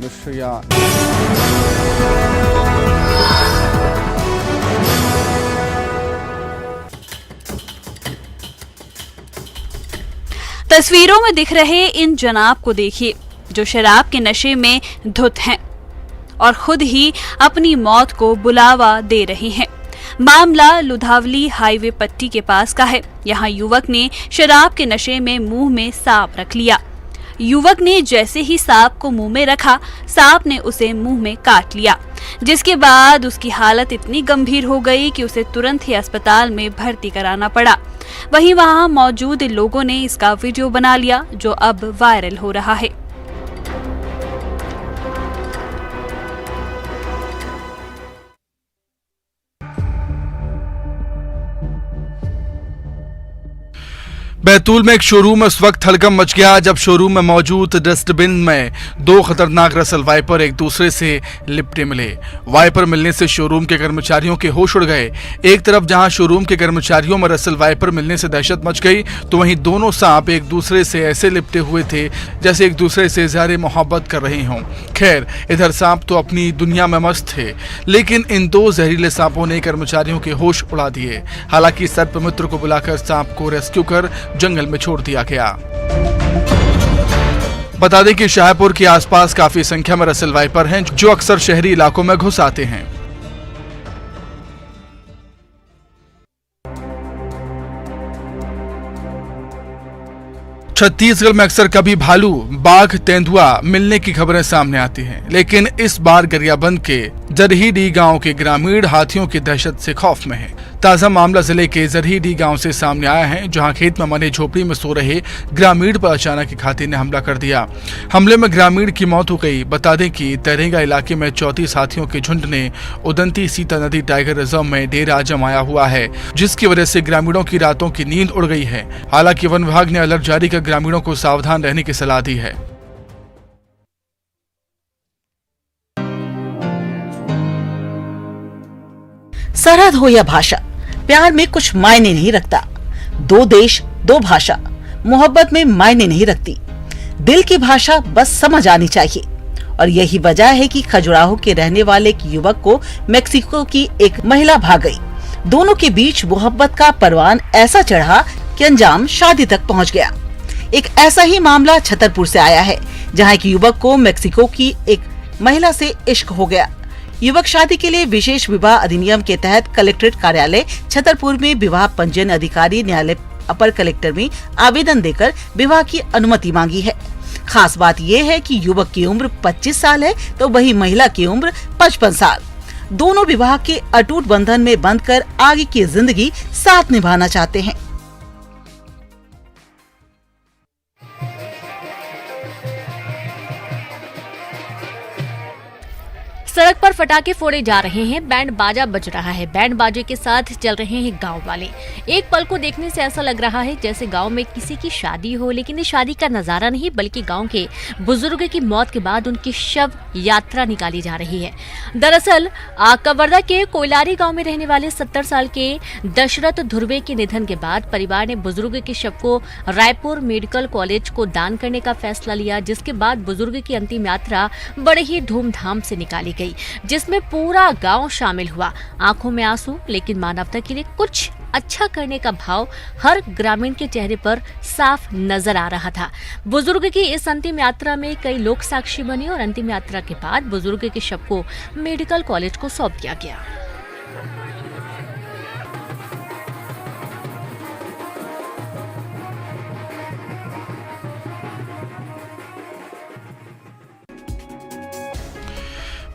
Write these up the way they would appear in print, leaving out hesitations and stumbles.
दृश्य तस्वीरों में दिख रहे इन जनाब को देखिए, जो शराब के नशे में धुत हैं और खुद ही अपनी मौत को बुलावा दे रहे हैं। मामला लुधावली हाईवे पट्टी के पास का है। यहाँ युवक ने शराब के नशे में मुंह में सांप रख लिया। युवक ने जैसे ही सांप को मुंह में रखा, सांप ने उसे मुंह में काट लिया, जिसके बाद उसकी हालत इतनी गंभीर हो गई कि उसे तुरंत ही अस्पताल में भर्ती कराना पड़ा। वहीं वहां मौजूद लोगों ने इसका वीडियो बना लिया, जो अब वायरल हो रहा है। बैतूल में एक शोरूम में उस वक्त हड़कंप मच गया जब शोरूम में मौजूद डस्टबिन में दो खतरनाक रसल वाइपर एक दूसरे से लिपटे मिले। वाइपर मिलने से शोरूम के कर्मचारियों के होश उड़ गए। एक तरफ जहां शोरूम के कर्मचारियों में रसल वाइपर मिलने से दहशत मच गई, तो वहीं दोनों सांप एक दूसरे से ऐसे लिपटे हुए थे जैसे एक दूसरे से इज़हार मोहब्बत कर रहे हों। खैर, इधर सांप तो अपनी दुनिया में मस्त थे, लेकिन इन दो जहरीले सांपों ने कर्मचारियों के होश उड़ा दिए। हालांकि सर्पमित्र को बुलाकर सांप को रेस्क्यू कर जंगल में छोड़ दिया गया। बता दें कि शाहपुर के आसपास काफी संख्या में रसल वाइपर हैं, जो अक्सर शहरी इलाकों में घुस आते हैं। छत्तीसगढ़ में अक्सर कभी भालू, बाघ, तेंदुआ मिलने की खबरें सामने आती हैं, लेकिन इस बार गरियाबंद के जरहीडीह गांव के ग्रामीण हाथियों की दहशत से खौफ में हैं। ताजा मामला जिले के जरहीडीह गांव से सामने आया है, जहां खेत में बने झोपड़ी में सो रहे ग्रामीण पर अचानक एक हाथी ने हमला कर दिया। हमले में ग्रामीण की मौत हो गई। बता दें कि तरेगा इलाके में 34 हाथियों के झुंड ने उदंती सीता नदी टाइगर रिजर्व में डेरा जमाया हुआ है, जिसकी वजह से ग्रामीणों की रातों की नींद उड़ गई है। हालांकि वन विभाग ने अलर्ट जारी कर ग्रामीणों को सावधान रहने की सलाह दी है। सरहद हो या भाषा, प्यार में कुछ मायने नहीं रखता। दो देश दो भाषा, मोहब्बत में मायने नहीं रखती। दिल की भाषा बस समझ आनी चाहिए। और यही वजह है कि खजुराहो के रहने वाले एक युवक को मेक्सिको की एक महिला भाग गई। दोनों के बीच मोहब्बत का परवान ऐसा चढ़ा कि अंजाम शादी तक पहुंच गया। एक ऐसा ही मामला छतरपुर से आया है, जहां एक युवक को मेक्सिको की एक महिला से इश्क हो गया। युवक शादी के लिए विशेष विवाह अधिनियम के तहत कलेक्ट्रेट कार्यालय छतरपुर में विवाह पंजीयन अधिकारी न्यायालय अपर कलेक्टर में आवेदन देकर विवाह की अनुमति मांगी है। खास बात यह है कि युवक की उम्र 25 साल है, तो वही महिला की उम्र 55 साल। दोनों विवाह के अटूट बंधन में बंधकर आगे की जिंदगी साथ निभाना चाहते हैं। सड़क पर पटाखे फोड़े जा रहे हैं, बैंड बाजा बज रहा है, बैंड बाजे के साथ चल रहे हैं गांव वाले। एक पल को देखने से ऐसा लग रहा है जैसे गांव में किसी की शादी हो, लेकिन ये शादी का नजारा नहीं, बल्कि गांव के बुजुर्ग की मौत के बाद उनकी शव यात्रा निकाली जा रही है। दरअसल कवर्धा के कोयलारी गाँव में रहने वाले 70 साल के दशरथ ध्रुवे के निधन के बाद परिवार ने बुजुर्ग के शव को रायपुर मेडिकल कॉलेज को दान करने का फैसला लिया, जिसके बाद बुजुर्ग की अंतिम यात्रा बड़े ही धूमधाम से निकाली गई, जिसमें पूरा गांव शामिल हुआ। आंखों में आंसू, लेकिन मानवता के लिए कुछ अच्छा करने का भाव हर ग्रामीण के चेहरे पर साफ नजर आ रहा था। बुजुर्ग की इस अंतिम यात्रा में कई लोग साक्षी बने और अंतिम यात्रा के बाद बुजुर्ग के शव को मेडिकल कॉलेज को सौंप दिया गया।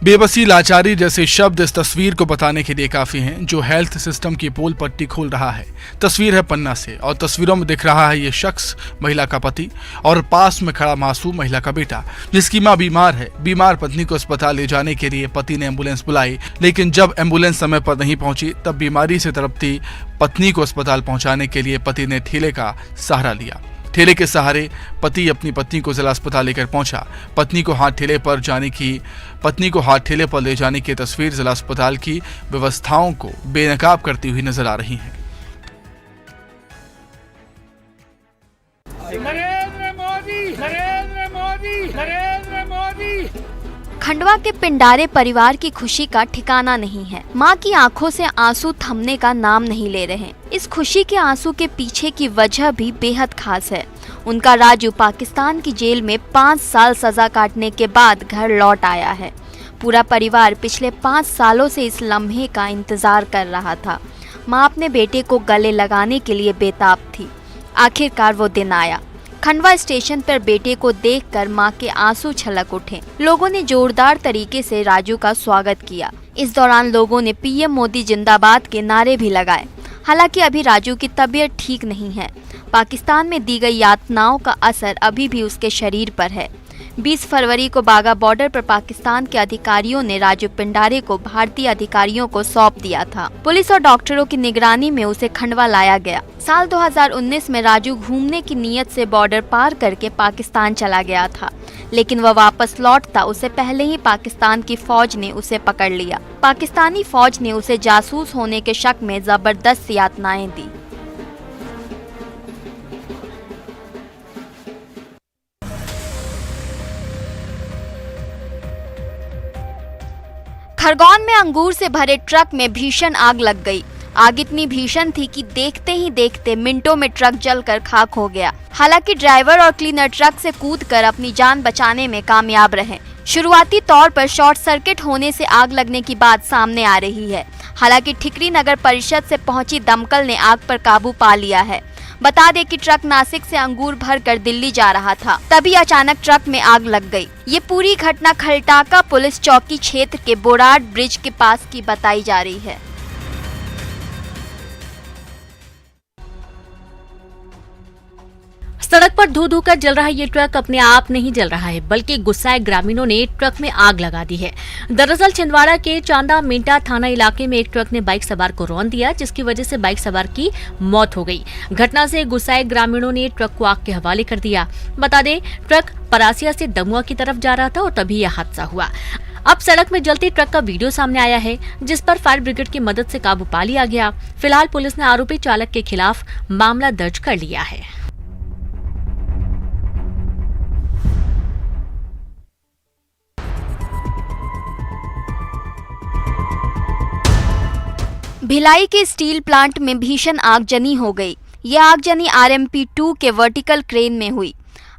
बेबसी, लाचारी जैसे शब्द इस तस्वीर को बताने के लिए काफी हैं, जो हेल्थ सिस्टम की पोल पट्टी खोल रहा है। तस्वीर है पन्ना से और तस्वीरों में दिख रहा है ये शख्स, महिला का पति और पास में खड़ा मासूम महिला का बेटा, जिसकी मां बीमार है। बीमार पत्नी को अस्पताल ले जाने के लिए पति ने एम्बुलेंस बुलाई, लेकिन जब एम्बुलेंस समय पर नहीं पहुंची, तब बीमारी से तड़पती पत्नी को अस्पताल पहुंचाने के लिए पति ने ठेले का सहारा लिया। ठेले के सहारे पति अपनी पत्नी को जिला अस्पताल लेकर पहुंचा। पत्नी को हाथ ठेले पर ले जाने की तस्वीर जिला अस्पताल की व्यवस्थाओं को बेनकाब करती हुई नजर आ रही है। नरेंद्र मोदी, नरेंद्र मोदी, नरेंद्र मोदी। खंडवा के पिंडारे परिवार की खुशी का ठिकाना नहीं है। मां की आंखों से आंसू थमने का नाम नहीं ले रहे। इस खुशी के आंसू के पीछे की वजह भी बेहद खास है। उनका राजू पाकिस्तान की जेल में 5 साल सजा काटने के बाद घर लौट आया है। पूरा परिवार पिछले 5 सालों से इस लम्हे का इंतजार कर रहा था। मां अपने बेटे को गले लगाने के लिए बेताब थी। आखिरकार वो दिन आया। खंडवा स्टेशन पर बेटे को देखकर मां के आंसू छलक उठे। लोगों ने जोरदार तरीके से राजू का स्वागत किया। इस दौरान लोगों ने पीएम मोदी जिंदाबाद के नारे भी लगाए। हालांकि अभी राजू की तबीयत ठीक नहीं है। पाकिस्तान में दी गई यातनाओं का असर अभी भी उसके शरीर पर है। 20 फरवरी को बागा बॉर्डर पर पाकिस्तान के अधिकारियों ने राजू पिंडारे को भारतीय अधिकारियों को सौंप दिया था। पुलिस और डॉक्टरों की निगरानी में उसे खंडवा लाया गया। साल 2019 में राजू घूमने की नीयत से बॉर्डर पार करके पाकिस्तान चला गया था, लेकिन वह वापस लौटता उससे पहले ही पाकिस्तान की फौज ने उसे पकड़ लिया। पाकिस्तानी फौज ने उसे जासूस होने के शक में जबरदस्त यातनाएं दी। खरगोन में अंगूर से भरे ट्रक में भीषण आग लग गई। आग इतनी भीषण थी कि देखते ही देखते मिनटों में ट्रक जलकर खाक हो गया। हालांकि ड्राइवर और क्लीनर ट्रक से कूदकर अपनी जान बचाने में कामयाब रहे। शुरुआती तौर पर शॉर्ट सर्किट होने से आग लगने की बात सामने आ रही है। हालांकि ठिकरी नगर परिषद से पहुंची दमकल ने आग पर काबू पा लिया है। बता दें कि ट्रक नासिक से अंगूर भरकर दिल्ली जा रहा था, तभी अचानक ट्रक में आग लग गई। ये पूरी घटना खलटाका पुलिस चौकी क्षेत्र के बोराड ब्रिज के पास की बताई जा रही है। सड़क पर धू धू कर जल रहा ये ट्रक अपने आप नहीं जल रहा है, बल्कि गुस्साए ग्रामीणों ने ट्रक में आग लगा दी है। दरअसल छिंदवाड़ा के चांदा मिंटा थाना इलाके में एक ट्रक ने बाइक सवार को रौंद दिया, जिसकी वजह से बाइक सवार की मौत हो गई। घटना से गुस्साए ग्रामीणों ने ट्रक को आग के हवाले कर दिया। बता दें, ट्रक परासिया से दमुआ की तरफ जा रहा था और तभी यह हादसा हुआ। अब सड़क में जलते ट्रक का वीडियो सामने आया है, जिस पर फायर ब्रिगेड की मदद से काबू पा लिया गया। फिलहाल पुलिस ने आरोपी चालक के खिलाफ मामला दर्ज कर लिया है। भिलाई के स्टील प्लांट में भीषण आगजनी हो गई। ये आगजनी RMP-2 के वर्टिकल क्रेन में हुई।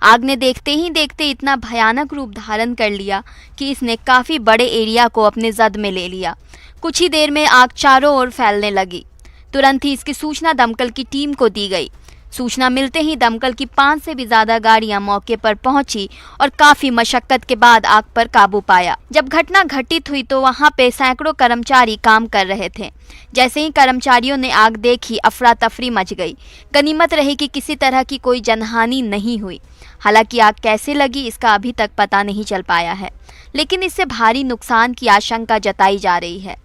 आग ने देखते ही देखते इतना भयानक रूप धारण कर लिया कि इसने काफी बड़े एरिया को अपने जद में ले लिया। कुछ ही देर में आग चारों ओर फैलने लगी। तुरंत ही इसकी सूचना दमकल की टीम को दी गई। सूचना मिलते ही दमकल की 5 से भी ज्यादा गाड़ियां मौके पर पहुंची और काफी मशक्कत के बाद आग पर काबू पाया। जब घटना घटित हुई तो वहां पे सैकड़ों कर्मचारी काम कर रहे थे। जैसे ही कर्मचारियों ने आग देखी, अफरा तफरी मच गई। गनीमत रही कि किसी तरह की कोई जनहानि नहीं हुई। हालांकि आग कैसे लगी इसका अभी तक पता नहीं चल पाया है, लेकिन इससे भारी नुकसान की आशंका जताई जा रही है।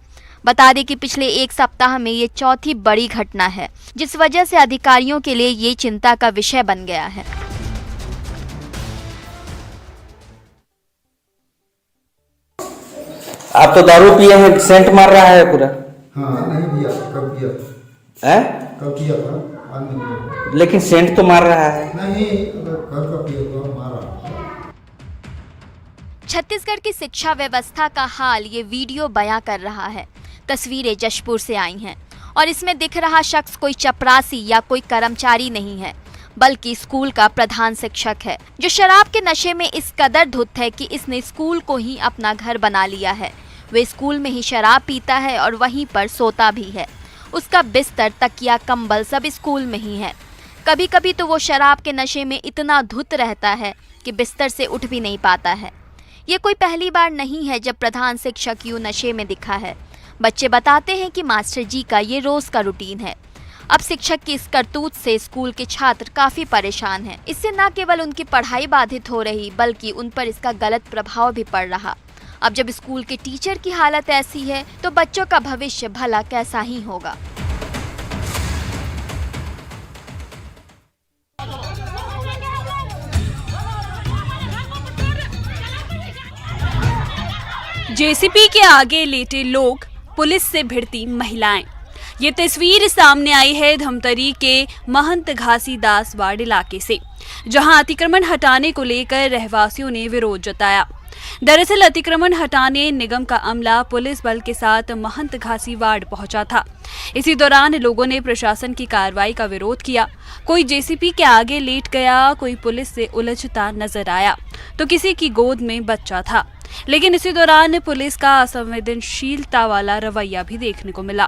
बता दें कि पिछले 1 सप्ताह में ये चौथी बड़ी घटना है, जिस वजह से अधिकारियों के लिए ये चिंता का विषय बन गया है। आप तो दारू पिए हैं, सेंट मार रहा है पूरा। हाँ नहीं भैया, कब किया? है? कब किया था? आज नहीं किया। लेकिन सेंट तो मार रहा है। नहीं, अगर घर का पिया तो मारा। छत्तीसगढ़ की शिक्षा व्यवस्था का हाल ये वीडियो बयां कर रहा है। तस्वीरें जशपुर से आई हैं और इसमें दिख रहा शख्स कोई चपरासी या कोई कर्मचारी नहीं है, बल्कि स्कूल का प्रधान शिक्षक है, जो शराब के नशे में इस कदर धुत है कि इसने स्कूल को ही अपना घर बना लिया है। वे स्कूल में ही शराब पीता है और वहीं पर सोता भी है। उसका बिस्तर, तकिया, कंबल सब स्कूल में ही है। कभी कभी तो वो शराब के नशे में इतना धुत रहता है कि बिस्तर से उठ भी नहीं पाता है। ये कोई पहली बार नहीं है जब प्रधान शिक्षक यूं नशे में दिखा है। बच्चे बताते हैं कि मास्टर जी का ये रोज का रूटीन है। अब शिक्षक की इस करतूत से स्कूल के छात्र काफी परेशान हैं। इससे न केवल उनकी पढ़ाई बाधित हो रही, बल्कि उन पर इसका गलत प्रभाव भी पड़ रहा। अब जब स्कूल के टीचर की हालत ऐसी है तो बच्चों का भविष्य भला कैसा ही होगा। जेसीबी के आगे लेटे लोग, पुलिस से भिड़ती महिलाएं। ये तस्वीर सामने आई है धमतरी के महंत घासीदास वार्ड इलाके से, जहां अतिक्रमण हटाने को लेकर रहवासियों ने विरोध जताया। दरअसल अतिक्रमण हटाने निगम का अमला पुलिस बल के साथ महंत घासी वार्ड पहुंचा था। इसी दौरान लोगों ने प्रशासन की कार्रवाई का विरोध किया। कोई जेसीबी के आगे लेट गया, कोई पुलिस से उलझता नजर आया, तो किसी की गोद में बच्चा था। लेकिन इसी दौरान पुलिस का असंवेदनशीलता वाला रवैया भी देखने को मिला।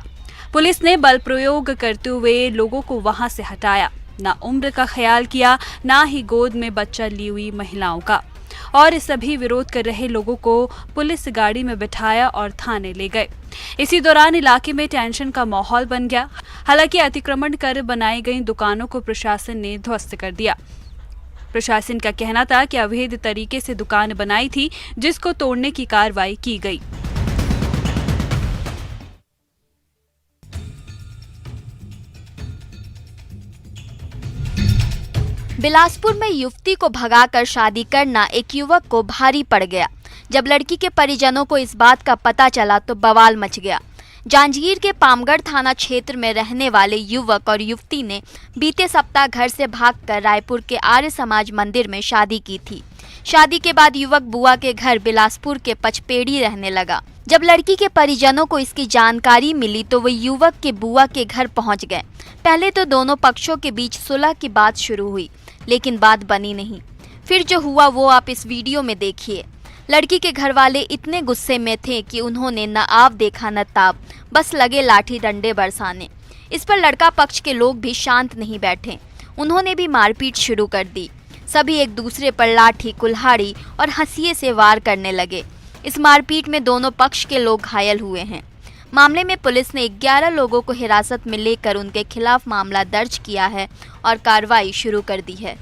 पुलिस ने बल प्रयोग करते हुए लोगों को वहां से हटाया, ना उम्र का ख्याल किया, ना ही गोद में बच्चा ली हुई महिलाओं का। और सभी विरोध कर रहे लोगों को पुलिस गाड़ी में बिठाया और थाने ले गए। इसी दौरान इलाके में टेंशन का माहौल बन गया। हालांकि अतिक्रमण कर बनाई गई दुकानों को प्रशासन ने ध्वस्त कर दिया। प्रशासन का कहना था कि अवैध तरीके से दुकान बनाई थी, जिसको तोड़ने की कार्रवाई की गई। बिलासपुर में युवती को भगाकर शादी करना एक युवक को भारी पड़ गया। जब लड़की के परिजनों को इस बात का पता चला तो बवाल मच गया। जांजगीर के पामगढ़ थाना क्षेत्र में रहने वाले युवक और युवती ने बीते सप्ताह घर से भागकर रायपुर के आर्य समाज मंदिर में शादी की थी। शादी के बाद युवक बुआ के घर बिलासपुर के पचपेड़ी रहने लगा। जब लड़की के परिजनों को इसकी जानकारी मिली तो वे युवक के बुआ के घर पहुंच गए। पहले तो दोनों पक्षों के बीच सुलह की बात शुरू हुई, लेकिन बात बनी नहीं। फिर जो हुआ वो आप इस वीडियो में देखिए। लड़की के घर वाले इतने गुस्से में थे कि उन्होंने न आव देखा न ताब, बस लगे लाठी डंडे बरसाने। इस पर लड़का पक्ष के लोग भी शांत नहीं बैठे, उन्होंने भी मारपीट शुरू कर दी। सभी एक दूसरे पर लाठी, कुल्हाड़ी और हंसिए से वार करने लगे। इस मारपीट में दोनों पक्ष के लोग घायल हुए हैं। मामले में पुलिस ने 11 लोगों को हिरासत में लेकर उनके खिलाफ मामला दर्ज किया है और कार्रवाई शुरू कर दी है।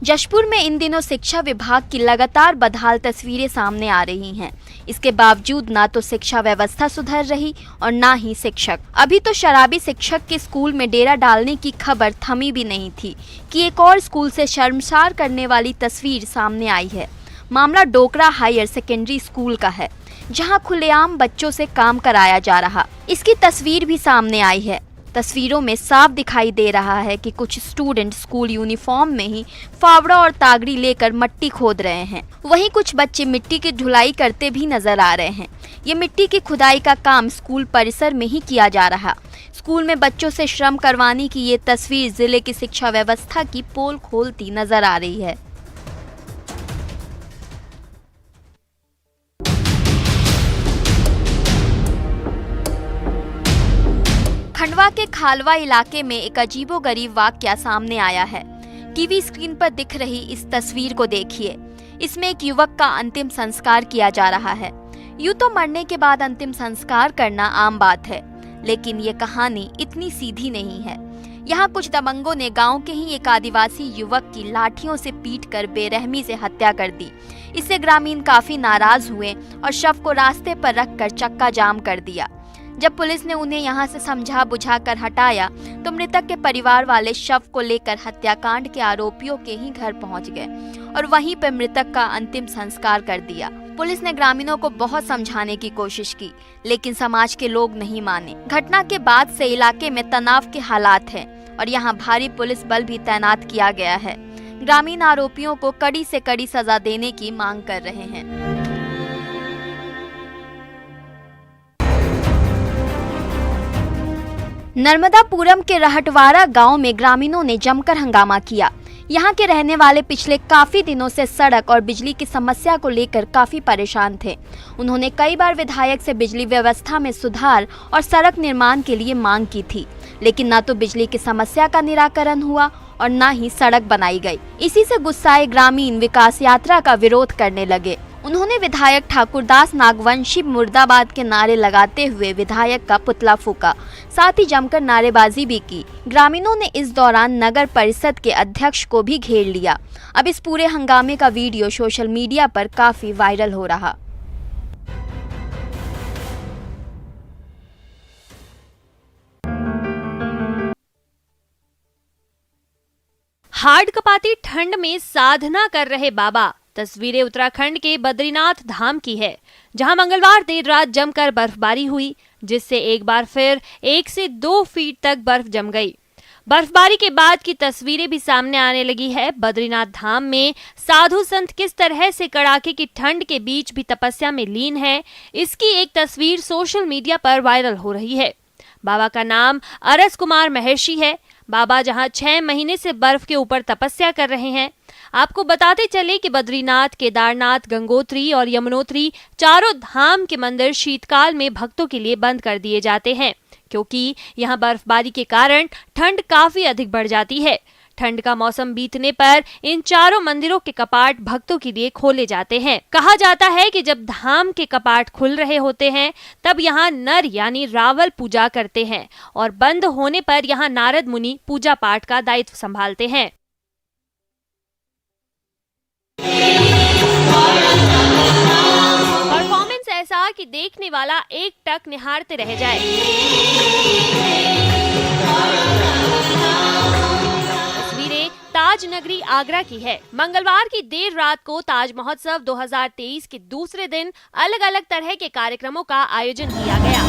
जशपुर में इन दिनों शिक्षा विभाग की लगातार बदहाल तस्वीरें सामने आ रही हैं। इसके बावजूद ना तो शिक्षा व्यवस्था सुधर रही और ना ही शिक्षक। अभी तो शराबी शिक्षक के स्कूल में डेरा डालने की खबर थमी भी नहीं थी कि एक और स्कूल से शर्मसार करने वाली तस्वीर सामने आई है। मामला डोकरा हायर सेकेंडरी स्कूल का है, जहां खुलेआम बच्चों से काम कराया जा रहा। इसकी तस्वीर भी सामने आई है। तस्वीरों में साफ दिखाई दे रहा है कि कुछ स्टूडेंट स्कूल यूनिफॉर्म में ही फावड़ा और तागड़ी लेकर मिट्टी खोद रहे हैं। वहीं कुछ बच्चे मिट्टी की ढुलाई करते भी नजर आ रहे हैं। ये मिट्टी की खुदाई का काम स्कूल परिसर में ही किया जा रहा। स्कूल में बच्चों से श्रम करवाने की ये तस्वीर जिले की शिक्षा व्यवस्था की पोल खोलती नजर आ रही है। खंडवा के खालवा इलाके में एक अजीबोगरीब वाकया सामने आया है। टीवी स्क्रीन पर दिख रही इस तस्वीर को देखिए। इसमें एक युवक का अंतिम संस्कार किया जा रहा है। यूं तो मरने के बाद अंतिम संस्कार करना आम बात है, लेकिन ये कहानी इतनी सीधी नहीं है। यहाँ कुछ दबंगों ने गांव के ही एक आदिवासी युवक की लाठियों से पीटकर बेरहमी से हत्या कर दी। इससे ग्रामीण काफी नाराज हुए और शव को रास्ते पर रखकर चक्का जाम कर दिया। जब पुलिस ने उन्हें यहां से समझा बुझाकर हटाया तो मृतक के परिवार वाले शव को लेकर हत्याकांड के आरोपियों के ही घर पहुंच गए और वहीं पर मृतक का अंतिम संस्कार कर दिया। पुलिस ने ग्रामीणों को बहुत समझाने की कोशिश की, लेकिन समाज के लोग नहीं माने। घटना के बाद से इलाके में तनाव के हालात हैं और यहाँ भारी पुलिस बल भी तैनात किया गया है। ग्रामीण आरोपियों को कड़ी से कड़ी सजा देने की मांग कर रहे हैं। नर्मदापुरम के रहटवाड़ा गांव में ग्रामीणों ने जमकर हंगामा किया। यहां के रहने वाले पिछले काफी दिनों से सड़क और बिजली की समस्या को लेकर काफी परेशान थे। उन्होंने कई बार विधायक से बिजली व्यवस्था में सुधार और सड़क निर्माण के लिए मांग की थी, लेकिन न तो बिजली की समस्या का निराकरण हुआ और न ही सड़क बनाई गई। इसी से गुस्साए ग्रामीण विकास यात्रा का विरोध करने लगे। उन्होंने विधायक ठाकुरदास नागवंशी मुर्दाबाद के नारे लगाते हुए विधायक का पुतला फूका, साथ ही जमकर नारेबाजी भी की। ग्रामीणों ने इस दौरान नगर परिषद के अध्यक्ष को भी घेर लिया। अब इस पूरे हंगामे का वीडियो सोशल मीडिया पर काफी वायरल हो रहा। हाड़ कपाती ठंड में साधना कर रहे बाबा। तस्वीरें उत्तराखंड के बद्रीनाथ धाम की है, जहां मंगलवार देर रात जमकर बर्फबारी हुई, जिससे एक बार फिर 1 से 2 फीट तक बर्फ जम गई। बर्फबारी के बाद की तस्वीरें भी सामने आने लगी है। बद्रीनाथ धाम में साधु संत किस तरह से कड़ाके की ठंड के बीच भी तपस्या में लीन है, इसकी एक तस्वीर सोशल मीडिया पर वायरल हो रही है। बाबा का नाम अरस कुमार महर्षि है। बाबा जहां 6 महीने से बर्फ के ऊपर तपस्या कर रहे हैं। आपको बताते चले कि बद्रीनाथ, केदारनाथ, गंगोत्री और यमुनोत्री चारों धाम के मंदिर शीतकाल में भक्तों के लिए बंद कर दिए जाते हैं, क्योंकि यहां बर्फबारी के कारण ठंड काफी अधिक बढ़ जाती है। ठंड का मौसम बीतने पर इन चारों मंदिरों के कपाट भक्तों के लिए खोले जाते हैं। कहा जाता है कि जब धाम के कपाट खुल रहे होते हैं तब यहाँ नर यानी रावल पूजा करते हैं और बंद होने पर यहाँ नारद मुनि पूजा पाठ का दायित्व संभालते हैं। परफॉर्मेंस ऐसा कि देखने वाला एक टक निहारते रह जाए। तस्वीरें ताज नगरी आगरा की है। मंगलवार की देर रात को ताज महोत्सव 2023 के दूसरे दिन अलग अलग तरह के कार्यक्रमों का आयोजन किया गया।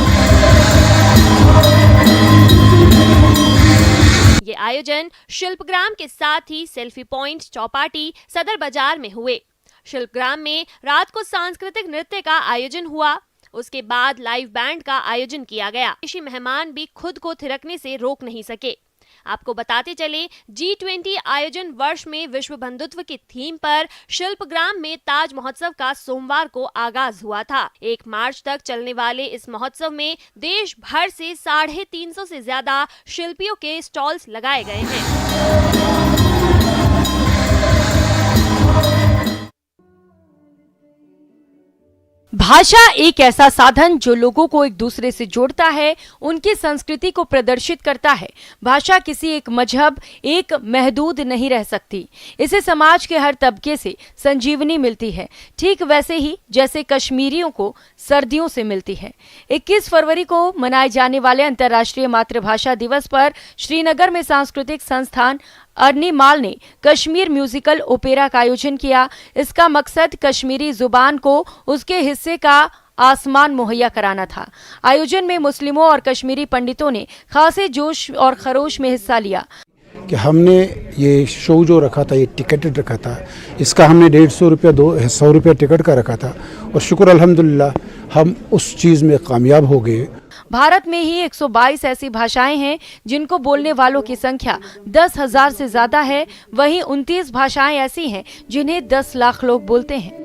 ये आयोजन शिल्पग्राम के साथ ही सेल्फी पॉइंट, चौपाटी, सदर बाजार में हुए। शिल्पग्राम में रात को सांस्कृतिक नृत्य का आयोजन हुआ। उसके बाद लाइव बैंड का आयोजन किया गया। विदेशी मेहमान भी खुद को थिरकने से रोक नहीं सके। आपको बताते चले, G20 आयोजन वर्ष में विश्व बंधुत्व की थीम पर शिल्पग्राम में ताज महोत्सव का सोमवार को आगाज हुआ था। 1 मार्च तक चलने वाले इस महोत्सव में देश भर से 350 से ज्यादा शिल्पियों के स्टॉल्स लगाए गए हैं। भाषा एक ऐसा साधन जो लोगों को एक दूसरे से जोड़ता है, उनकी संस्कृति को प्रदर्शित करता है। भाषा किसी एक मजहब, एक महदूद नहीं रह सकती। इसे समाज के हर तबके से संजीवनी मिलती है, ठीक वैसे ही जैसे कश्मीरियों को सर्दियों से मिलती है। 21 फरवरी को मनाए जाने वाले अंतर्राष्ट्रीय मातृभाषा दिवस पर श्रीनगर में सांस्कृतिक संस्थान अर्नीमाल ने कश्मीर म्यूजिकल ओपेरा का आयोजन किया। इसका मकसद कश्मीरी जुबान को उसके हिस्से का आसमान मुहैया कराना था। आयोजन में मुस्लिमों और कश्मीरी पंडितों ने खासे जोश और खरोश में हिस्सा लिया। कि हमने ये शो जो रखा था, ये टिकटेड रखा था, इसका हमने 150 रुपया 100 रुपया टिकट का रखा था और शुक्र अल्हम्दुलिल्लाह हम उस चीज़ में कामयाब हो गए। भारत में ही 122 ऐसी भाषाएं हैं जिनको बोलने वालों की संख्या 10,000 से ज्यादा है। वहीं 29 भाषाएं ऐसी हैं जिन्हें 10 लाख लोग बोलते हैं।